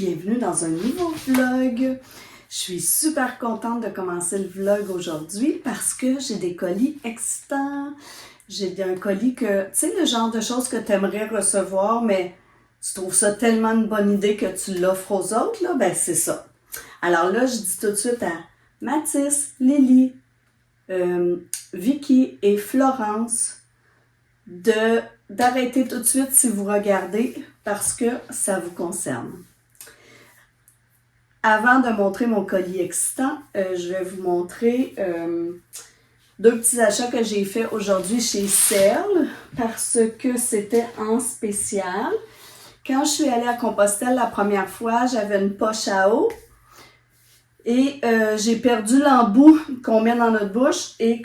bienvenue dans un nouveau vlog. Je suis super contente de commencer le vlog aujourd'hui parce que j'ai des colis excitants. J'ai un colis que, tu sais, le genre de choses que tu aimerais recevoir, mais tu trouves ça tellement une bonne idée que tu l'offres aux autres, là, ben c'est ça. Alors là, je dis tout de suite à Mathis, Lily, Vicky et Florence d'arrêter tout de suite si vous regardez parce que ça vous concerne. Avant de montrer mon colis excitant, je vais vous montrer deux petits achats que j'ai fait aujourd'hui chez Cell parce que c'était en spécial. Quand je suis allée à Compostelle la première fois, j'avais une poche à eau et j'ai perdu l'embout qu'on met dans notre bouche et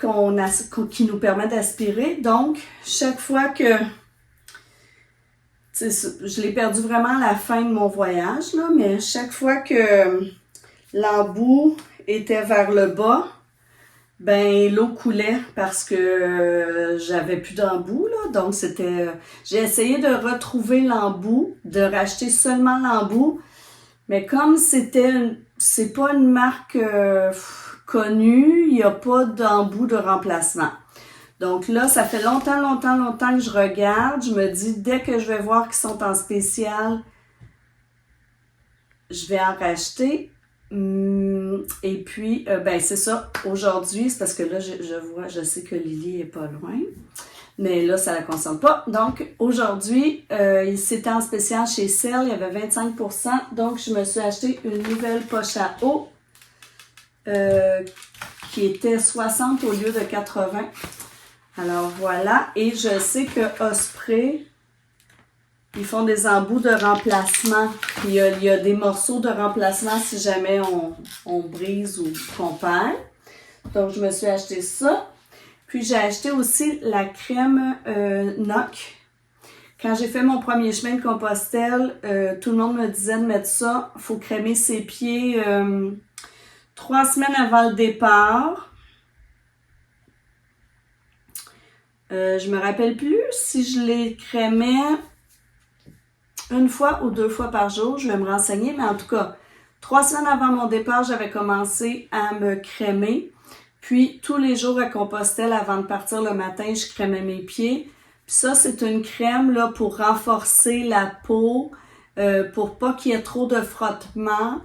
qui nous permet d'aspirer. Donc, chaque fois que... Je l'ai perdu vraiment à la fin de mon voyage, là, mais chaque fois que l'embout était vers le bas, ben l'eau coulait parce que j'avais plus d'embout, là. Donc, j'ai essayé de retrouver l'embout, de racheter seulement l'embout, mais comme c'est pas une marque connue, il n'y a pas d'embout de remplacement. Donc là, ça fait longtemps que je regarde. Je me dis, dès que je vais voir qu'ils sont en spécial, je vais en racheter. Et puis, ben c'est ça. Aujourd'hui, c'est parce que là, je sais que Lily est pas loin. Mais là, ça la concerne pas. Donc, aujourd'hui, c'était en spécial chez Cell. Il y avait 25%. Donc, je me suis acheté une nouvelle poche à eau qui était 60 au lieu de 80. Alors voilà, et je sais que Osprey, ils font des embouts de remplacement. Il y a des morceaux de remplacement si jamais on brise ou qu'on perd. Donc je me suis acheté ça. Puis j'ai acheté aussi la crème NOC. Quand j'ai fait mon premier chemin de Compostelle, tout le monde me disait de mettre ça. Il faut crémer ses pieds 3 semaines avant le départ. Je me rappelle plus si je les crémais une fois ou 2 fois par jour. Je vais me renseigner, mais en tout cas, 3 semaines avant mon départ, j'avais commencé à me crémer. Puis, tous les jours à Compostelle, avant de partir le matin, je crémais mes pieds. Puis ça, c'est une crème là pour renforcer la peau, pour pas qu'il y ait trop de frottement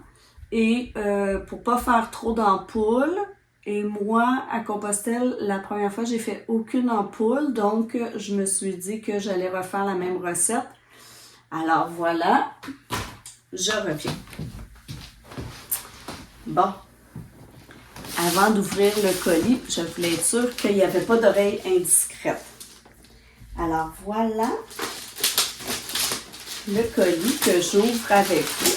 et pour pas faire trop d'ampoules. Et moi, à Compostelle, la première fois, j'ai fait aucune ampoule. Donc, je me suis dit que j'allais refaire la même recette. Alors, voilà. Je reviens. Bon. Avant d'ouvrir le colis, je voulais être sûre qu'il n'y avait pas d'oreilles indiscrètes. Alors, voilà le colis que j'ouvre avec vous.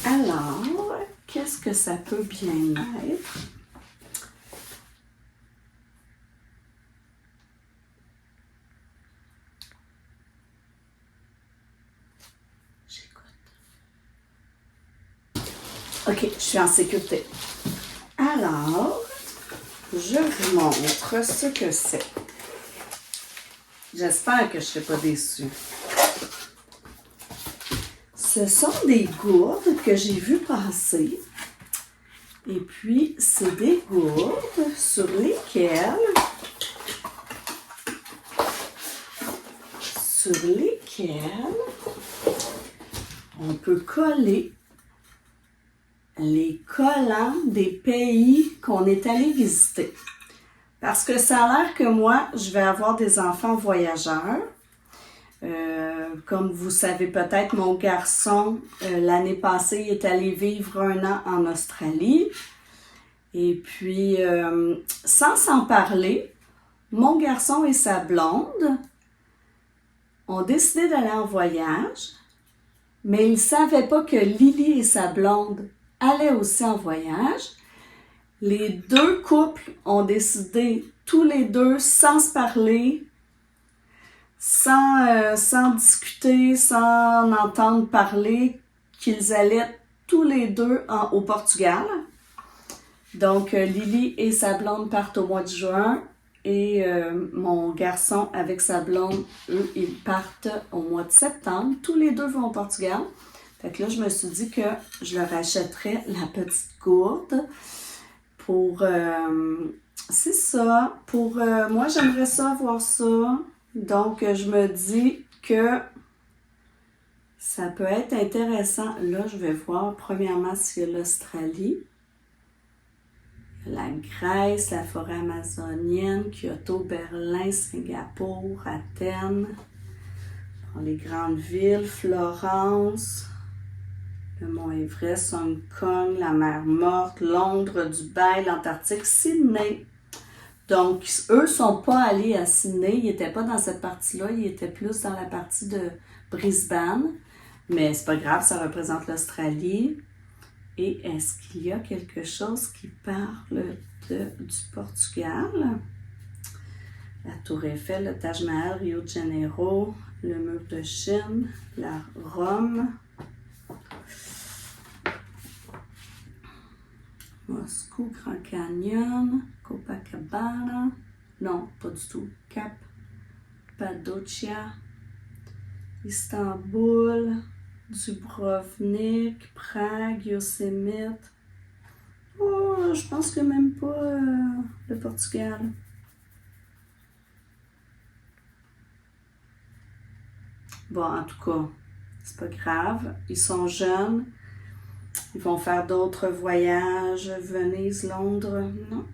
Alors, qu'est-ce que ça peut bien être? J'écoute. OK, je suis en sécurité. Alors, je vous montre ce que c'est. J'espère que je ne serai pas déçue. Ce sont des gourdes que j'ai vues passer. Et puis, c'est des gourdes sur lesquelles on peut coller les collants des pays qu'on est allé visiter. Parce que ça a l'air que moi, je vais avoir des enfants voyageurs. Comme vous savez peut-être, mon garçon, l'année passée, est allé vivre 1 an en Australie. Et puis, sans s'en parler, mon garçon et sa blonde ont décidé d'aller en voyage, mais ils ne savaient pas que Lily et sa blonde allaient aussi en voyage. Les 2 couples ont décidé, tous les 2, sans se parler, sans discuter, sans entendre parler, qu'ils allaient tous les deux au Portugal. Donc, Lily et sa blonde partent au mois de juin et mon garçon avec sa blonde, eux, ils partent au mois de septembre. Tous les deux vont au Portugal. Fait que là, je me suis dit que je leur achèterais la petite gourde pour... c'est ça. Pour moi, j'aimerais ça voir ça. Donc, je me dis que ça peut être intéressant. Là, je vais voir premièrement s'il y a l'Australie, la Grèce, la forêt amazonienne, Kyoto, Berlin, Singapour, Athènes, dans les grandes villes, Florence, le mont Everest, Hong Kong, la mer Morte, Londres, Dubaï, l'Antarctique, Sydney. Donc, eux ne sont pas allés à Sydney, ils n'étaient pas dans cette partie-là, ils étaient plus dans la partie de Brisbane. Mais c'est pas grave, ça représente l'Australie. Et est-ce qu'il y a quelque chose qui parle du Portugal? La Tour Eiffel, le Taj Mahal, Rio de Janeiro, le mur de Chine, la Rome, Moscou, Grand Canyon, Copacabana, non, pas du tout, Cappadocia, Istanbul, Dubrovnik, Prague, Yosemite. Oh, je pense que même pas le Portugal. Bon, en tout cas, c'est pas grave. Ils sont jeunes. Ils vont faire d'autres voyages. Venise, Londres, non.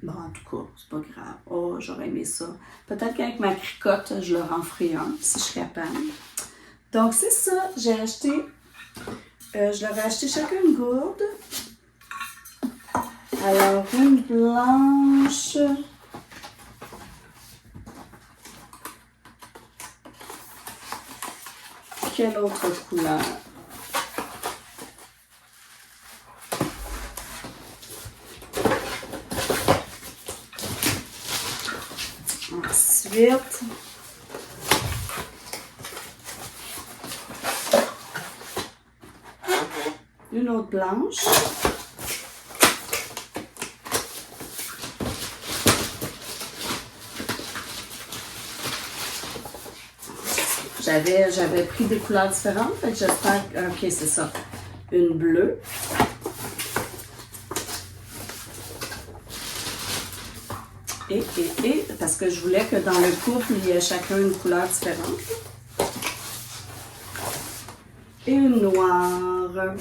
Bon, en tout cas, c'est pas grave. Oh, j'aurais aimé ça. Peut-être qu'avec ma cricotte, je leur en ferai un, si je suis capable. Donc, c'est ça. J'ai acheté... je leur ai acheté chacun une gourde. Alors, une blanche. Quelle autre couleur? Ensuite, une autre blanche. J'avais pris des couleurs différentes, fait que j'espère que... Ok, c'est ça. Une bleue. Et, parce que je voulais que dans le couple, il y ait chacun une couleur différente. Et une noire.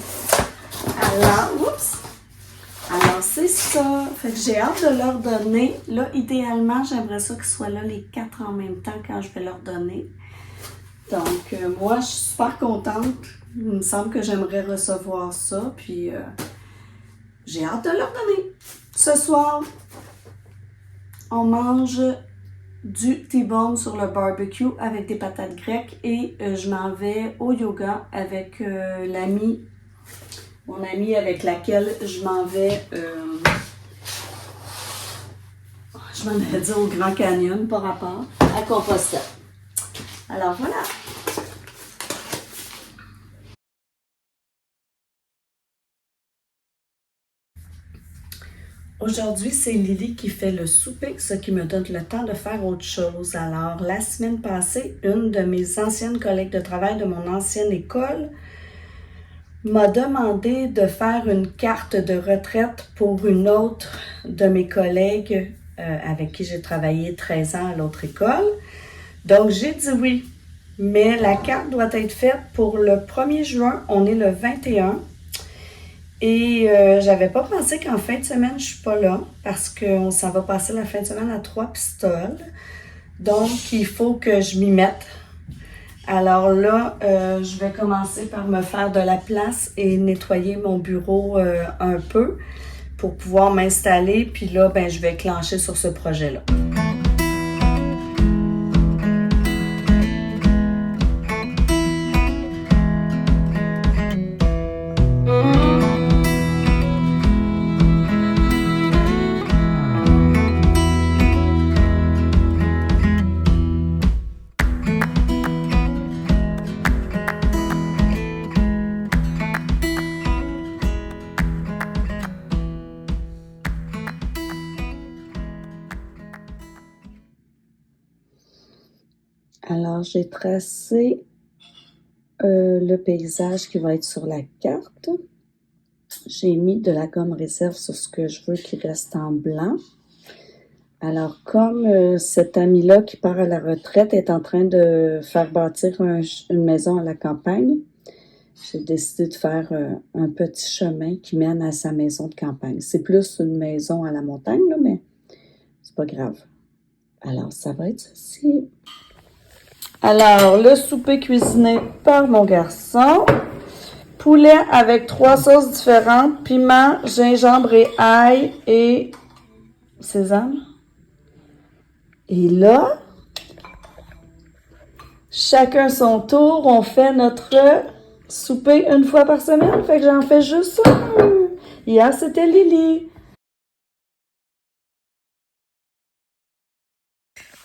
Alors, c'est ça. Fait que j'ai hâte de leur donner. Là, idéalement, j'aimerais ça qu'ils soient là les 4 en même temps quand je vais leur donner. Donc, moi, je suis super contente. Il me semble que j'aimerais recevoir ça. Puis, j'ai hâte de leur donner. Ce soir, on mange du T-bone sur le barbecue avec des patates grecques. Et je m'en vais au yoga avec mon amie avec laquelle je m'en vais. Je m'en ai dit au Grand Canyon par rapport à Compostelle. Alors voilà. Aujourd'hui, c'est Lily qui fait le souper, ce qui me donne le temps de faire autre chose. Alors, la semaine passée, une de mes anciennes collègues de travail de mon ancienne école m'a demandé de faire une carte de retraite pour une autre de mes collègues avec qui j'ai travaillé 13 ans à l'autre école. Donc, j'ai dit oui, mais la carte doit être faite pour le 1er juin, on est le 21. Et j'avais pas pensé qu'en fin de semaine, je suis pas là, parce qu'on s'en va passer la fin de semaine à Trois-Pistoles. Donc, il faut que je m'y mette. Alors là, je vais commencer par me faire de la place et nettoyer mon bureau un peu pour pouvoir m'installer. Puis là, ben, je vais clencher sur ce projet-là. Alors, j'ai tracé le paysage qui va être sur la carte. J'ai mis de la gomme réserve sur ce que je veux qu'il reste en blanc. Alors, comme cet ami-là qui part à la retraite est en train de faire bâtir une maison à la campagne, j'ai décidé de faire un petit chemin qui mène à sa maison de campagne. C'est plus une maison à la montagne, là, mais c'est pas grave. Alors, ça va être ceci. Alors, le souper cuisiné par mon garçon. Poulet avec 3 sauces différentes, piment, gingembre et ail et sésame. Et là, chacun son tour, on fait notre souper une fois par semaine. Fait que j'en fais juste un. Hier, c'était Lily.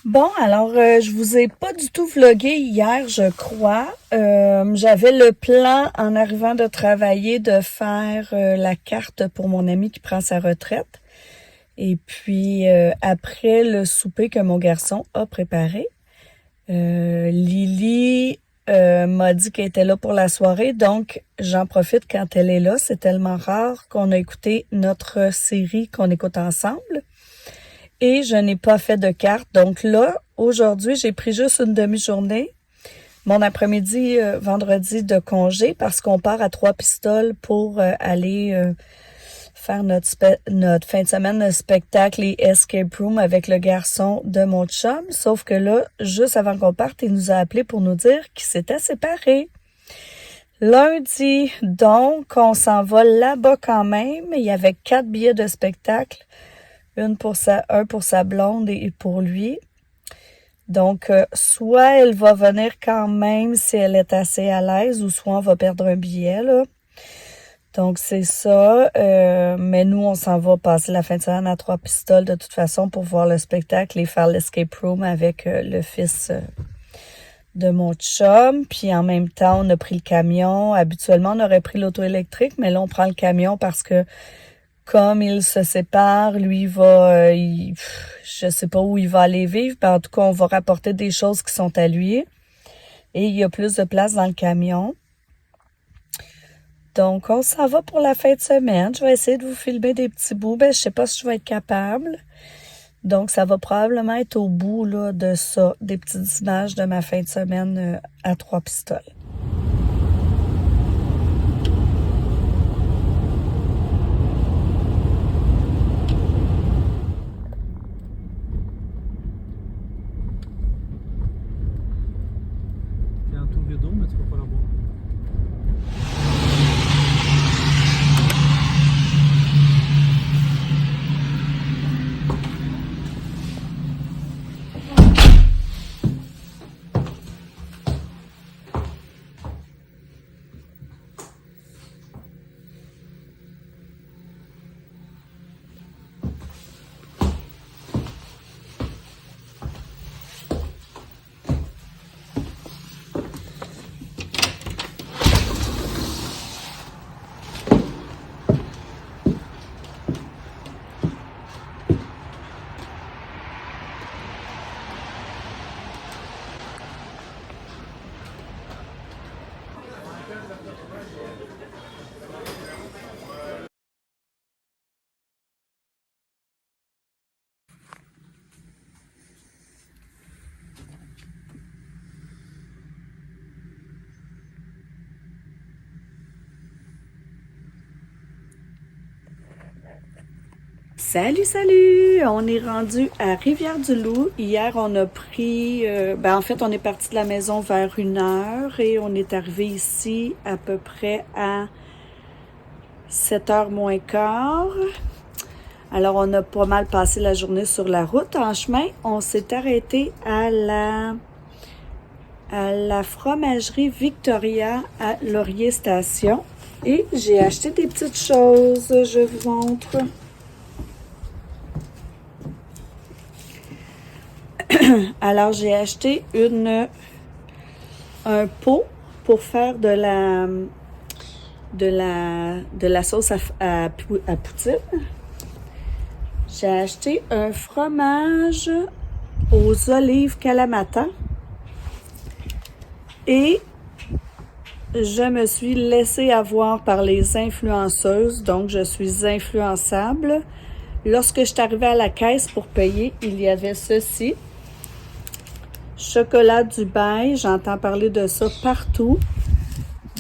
Bon, alors, je vous ai pas du tout vlogué hier, je crois. J'avais le plan, en arrivant de travailler, de faire la carte pour mon ami qui prend sa retraite. Et puis, après le souper que mon garçon a préparé, Lily m'a dit qu'elle était là pour la soirée, donc j'en profite quand elle est là. C'est tellement rare qu'on a écouté notre série qu'on écoute ensemble. Et je n'ai pas fait de carte. Donc là, aujourd'hui, j'ai pris juste une demi-journée. Mon après-midi, vendredi de congé, parce qu'on part à Trois-Pistoles pour aller faire notre fin de semaine de spectacle et escape room avec le garçon de mon chum. Sauf que là, juste avant qu'on parte, il nous a appelé pour nous dire qu'il s'était séparé. Lundi, donc, on s'en va là-bas quand même. Il y avait 4 billets de spectacle. Un pour sa blonde et pour lui. Donc, soit elle va venir quand même si elle est assez à l'aise, ou soit on va perdre un billet, là. Donc, c'est ça. Mais nous, on s'en va passer la fin de semaine à Trois-Pistoles de toute façon pour voir le spectacle et faire l'escape room avec le fils de mon chum. Puis en même temps, on a pris le camion. Habituellement, on aurait pris l'auto électrique, mais là, on prend le camion parce que comme il se sépare, lui va, je sais pas où il va aller vivre, mais en tout cas, on va rapporter des choses qui sont à lui. Et il y a plus de place dans le camion. Donc, on s'en va pour la fin de semaine. Je vais essayer de vous filmer des petits bouts. Je sais pas si je vais être capable. Donc, ça va probablement être au bout là, de ça, des petites images de ma fin de semaine à Trois-Pistoles. Salut, salut! On est rendu à Rivière-du-Loup. Hier, on a pris... en fait, on est parti de la maison vers 1h et on est arrivé ici à peu près à 7h moins quart. Alors, on a pas mal passé la journée sur la route. En chemin, on s'est arrêté à la fromagerie Victoria à Laurier Station. Et j'ai acheté des petites choses. Je vous montre. Alors, j'ai acheté un pot pour faire de la sauce à poutine. J'ai acheté un fromage aux olives Kalamata. Et je me suis laissée avoir par les influenceuses, donc je suis influençable. Lorsque je suis arrivée à la caisse pour payer, il y avait ceci. Chocolat Dubaï, j'entends parler de ça partout.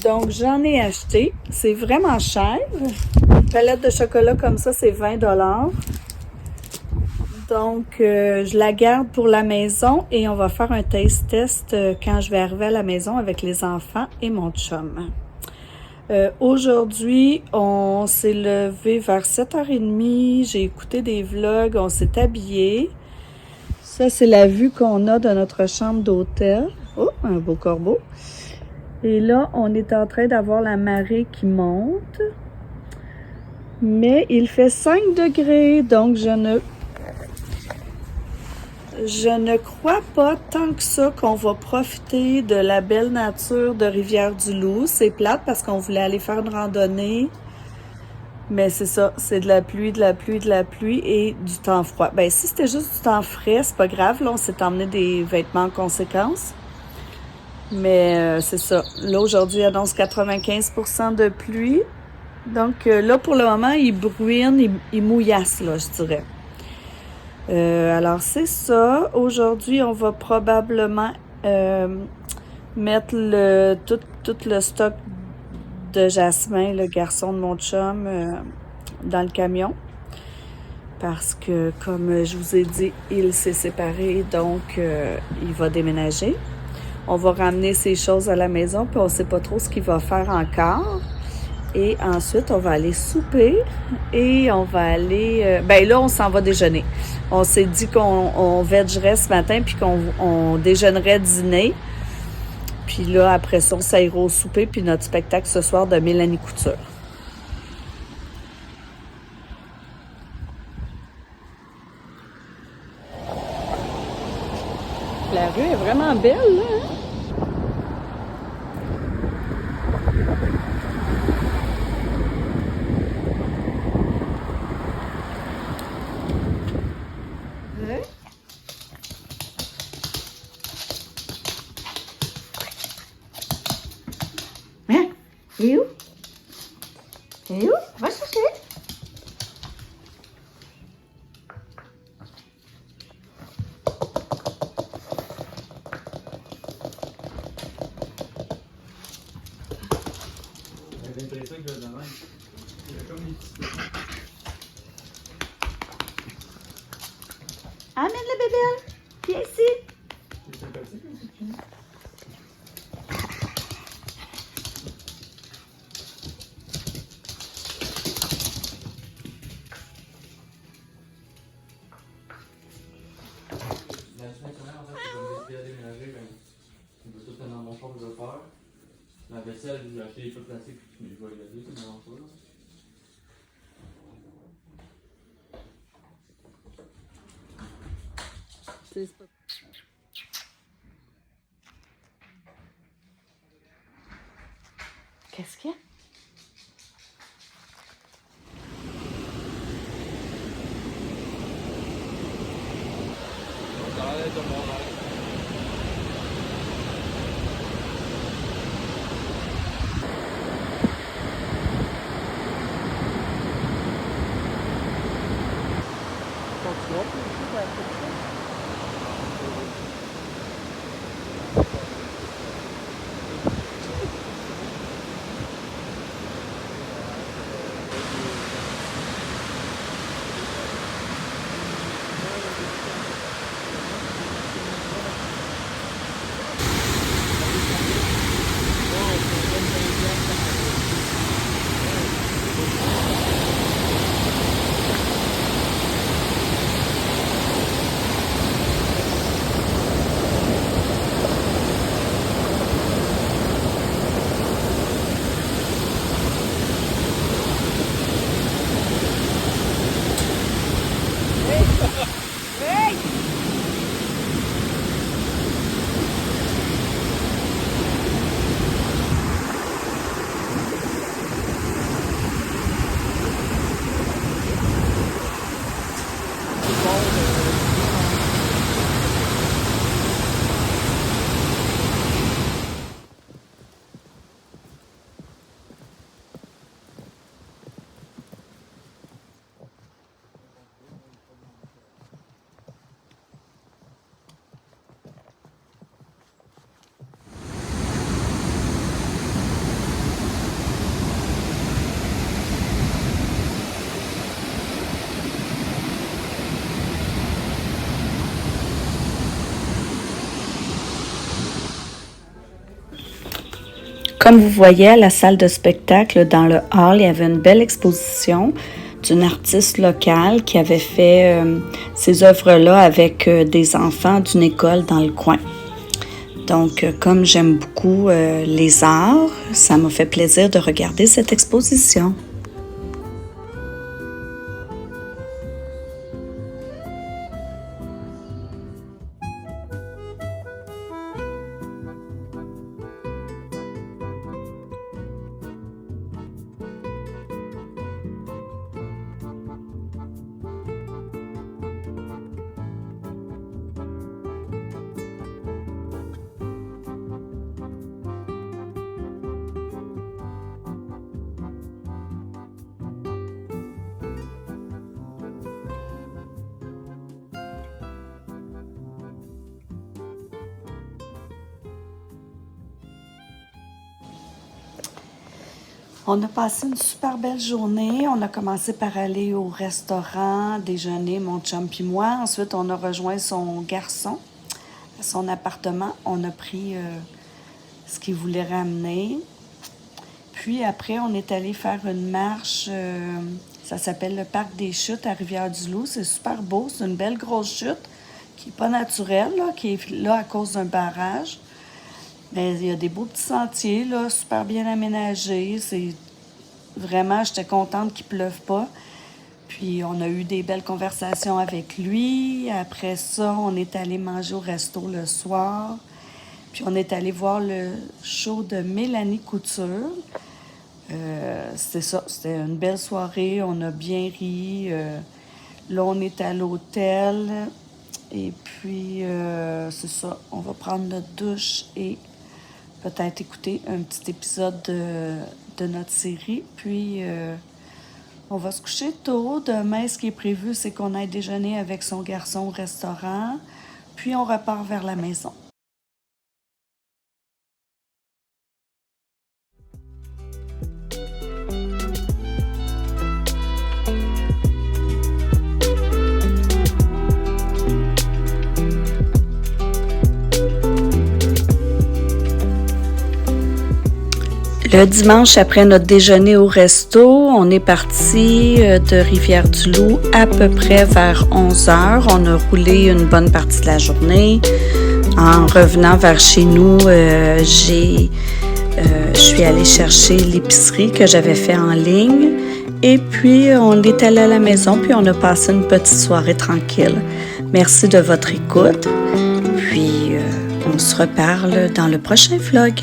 Donc, j'en ai acheté. C'est vraiment cher. Une palette de chocolat comme ça, c'est 20 $. Donc, je la garde pour la maison et on va faire un taste test quand je vais arriver à la maison avec les enfants et mon chum. Aujourd'hui, on s'est levé vers 7h30. J'ai écouté des vlogs, on s'est habillé. Ça, c'est la vue qu'on a de notre chambre d'hôtel. Oh, un beau corbeau. Et là, on est en train d'avoir la marée qui monte. Mais il fait 5 degrés, donc je ne crois pas tant que ça qu'on va profiter de la belle nature de Rivière-du-Loup. C'est plate parce qu'on voulait aller faire une randonnée. Mais c'est ça, c'est de la pluie, de la pluie, de la pluie et du temps froid. Ben si c'était juste du temps frais, c'est pas grave. Là, on s'est emmené des vêtements en conséquence. Mais c'est ça. Là, aujourd'hui, il annonce 95% de pluie. Donc là, pour le moment, il bruine, il mouillasse, là, je dirais. Alors, c'est ça. Aujourd'hui, on va probablement mettre tout le stock de Jasmin, le garçon de mon chum, dans le camion. Parce que, comme je vous ai dit, il s'est séparé, donc il va déménager. On va ramener ses choses à la maison, puis on ne sait pas trop ce qu'il va faire encore. Et ensuite, on va aller souper et on va aller... ben là, on s'en va déjeuner. On s'est dit qu'on végerait ce matin puis qu'on déjeunerait dîner. Puis là, après ça, on ira au souper puis notre spectacle ce soir de Mélanie Couture. La rue est vraiment belle, là, hein? Hein? Et où? Et où? Va chercher. J'avais l'impression que de même. Il y a comme des petits... Amène le bébé. Viens ici. C'est sympathique, hein, ce chien? La semaine dernière, en fait, j'ai comme décidé à déménager, ben, on veut tout tenir dans mon chambre de peur. La vaisselle, j'ai acheté des trucs plastiques, mais je vais y aller, c'est vraiment ça, là. Qu'est-ce qu'il y a? Ça a l'air de mon rêve. Comme vous voyez à la salle de spectacle, dans le hall, il y avait une belle exposition d'une artiste locale qui avait fait ces œuvres-là avec des enfants d'une école dans le coin. Donc, comme j'aime beaucoup les arts, ça m'a fait plaisir de regarder cette exposition. On a passé une super belle journée. On a commencé par aller au restaurant, déjeuner, mon chum puis moi. Ensuite, on a rejoint son garçon à son appartement. On a pris ce qu'il voulait ramener. Puis après, on est allé faire une marche. Ça s'appelle le Parc des Chutes à Rivière-du-Loup. C'est super beau. C'est une belle grosse chute qui n'est pas naturelle, là, qui est là à cause d'un barrage. Mais il y a des beaux petits sentiers, là, super bien aménagés. C'est vraiment, j'étais contente qu'il ne pleuve pas. Puis, on a eu des belles conversations avec lui. Après ça, on est allé manger au resto le soir. Puis, on est allé voir le show de Mélanie Couture. C'était ça, c'était une belle soirée. On a bien ri. Là, on est à l'hôtel. Et puis, c'est ça, on va prendre notre douche et peut-être écouter un petit épisode de notre série. Puis, on va se coucher tôt. Demain, ce qui est prévu, c'est qu'on aille déjeuner avec son garçon au restaurant. Puis, on repart vers la maison. Le dimanche, après notre déjeuner au resto, on est parti de Rivière-du-Loup à peu près vers 11h. On a roulé une bonne partie de la journée. En revenant vers chez nous, je suis allée chercher l'épicerie que j'avais fait en ligne. Et puis, on est allé à la maison, puis on a passé une petite soirée tranquille. Merci de votre écoute. Puis, on se reparle dans le prochain vlog.